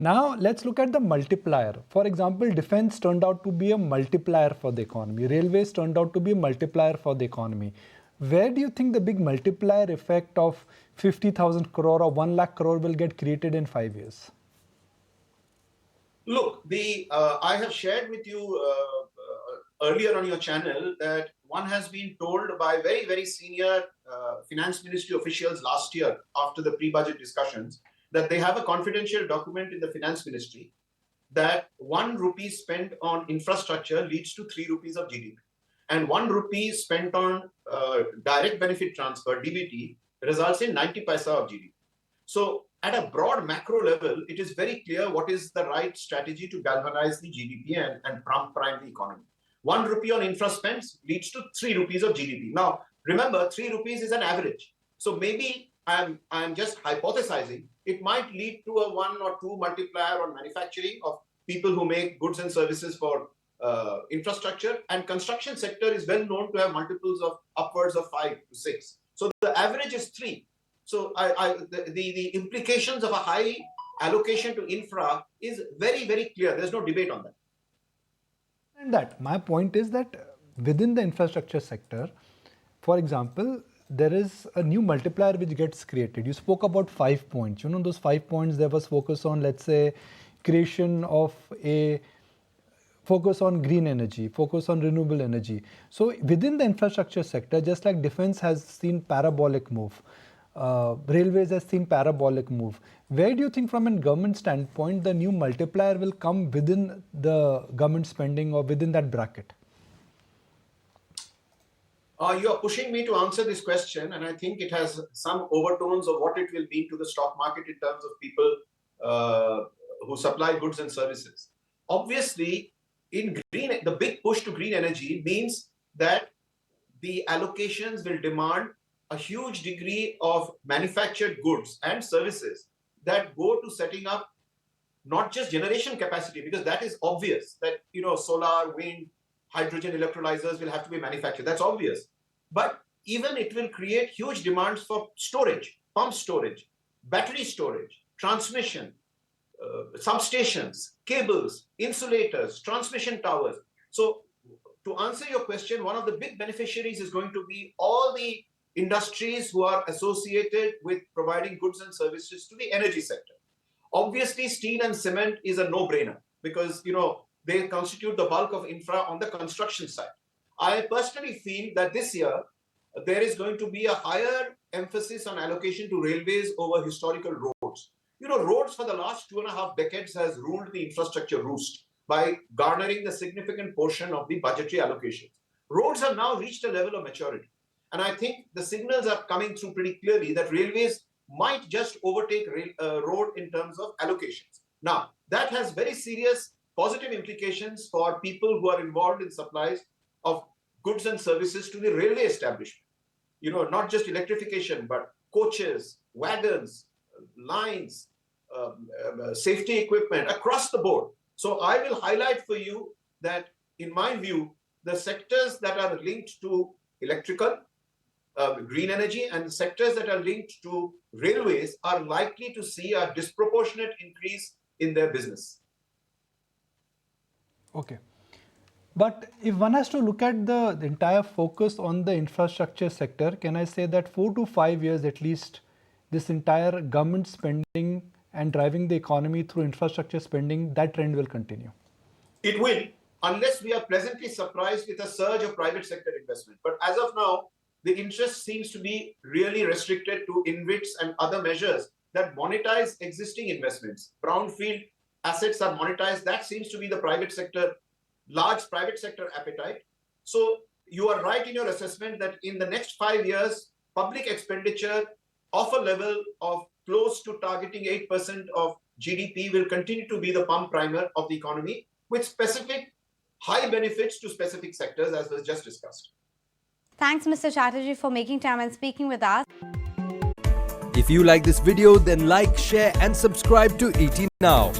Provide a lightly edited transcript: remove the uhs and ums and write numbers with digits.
Now let's look at the multiplier. For example, defense turned out to be a multiplier for the economy. Railways turned out to be a multiplier for the economy. Where do you think the big multiplier effect of 50,000 crore or 1 lakh crore will get created in 5 years? Look, I have shared with you earlier on your channel that one has been told by very, very senior finance ministry officials last year after the pre-budget discussions that they have a confidential document in the finance ministry that 1 rupee spent on infrastructure leads to 3 rupees of GDP. And 1 rupee spent on direct benefit transfer, DBT, results in 90 paisa of GDP. So at a broad macro level, it is very clear what is the right strategy to galvanize the GDP and prime the economy. 1 rupee on infra spends leads to 3 rupees of GDP. Now, remember, 3 rupees is an average. So maybe I'm just hypothesizing. It might lead to a 1 or 2 multiplier on manufacturing of people who make goods and services for infrastructure, and construction sector is well known to have multiples of upwards of 5 to 6. So the average is 3. So the implications of a high allocation to infra is very, very clear. There's no debate on that. And that my point is that within the infrastructure sector, for example, there is a new multiplier which gets created. You spoke about 5 points. You know, those 5 points, there was focus on, let's say, creation of a focus on green energy, focus on renewable energy. So within the infrastructure sector, just like defense has seen parabolic move, railways has seen parabolic move. Where do you think from a government standpoint, the new multiplier will come within the government spending or within that bracket? You are pushing me to answer this question, and I think it has some overtones of what it will mean to the stock market in terms of people who supply goods and services. Obviously, the big push to green energy means that the allocations will demand a huge degree of manufactured goods and services that go to setting up not just generation capacity, because that is obvious that, you know, solar, wind, hydrogen electrolyzers will have to be manufactured. That's obvious. But even it will create huge demands for storage, pump storage, battery storage, transmission, substations, cables, insulators, transmission towers. So to answer your question, one of the big beneficiaries is going to be all the industries who are associated with providing goods and services to the energy sector. Obviously, steel and cement is a no-brainer because, you know, they constitute the bulk of infra on the construction side. I personally feel that this year, there is going to be a higher emphasis on allocation to railways over historical roads. You know, roads for the last 2.5 decades has ruled the infrastructure roost by garnering a significant portion of the budgetary allocations. Roads have now reached a level of maturity. And I think the signals are coming through pretty clearly that railways might just overtake road in terms of allocations. Now, that has very serious positive implications for people who are involved in supplies of goods and services to the railway establishment. You know, not just electrification, but coaches, wagons, lines, safety equipment across the board. So I will highlight for you that, in my view, the sectors that are linked to electrical, green energy, and the sectors that are linked to railways are likely to see a disproportionate increase in their business. Okay. But if one has to look at the entire focus on the infrastructure sector, can I say that 4 to 5 years at least, this entire government spending and driving the economy through infrastructure spending, that trend will continue? It will, unless we are pleasantly surprised with a surge of private sector investment. But as of now, the interest seems to be really restricted to InvITs and other measures that monetize existing investments. Brownfield assets are monetized. That seems to be the private sector, large private sector appetite. So you are right in your assessment that in the next 5 years, public expenditure of a level of close to targeting 8% of GDP will continue to be the pump primer of the economy, with specific high benefits to specific sectors, as was just discussed. Thanks, Mr. Chatterjee, for making time and speaking with us. If you like this video, then like, share and subscribe to ET Now.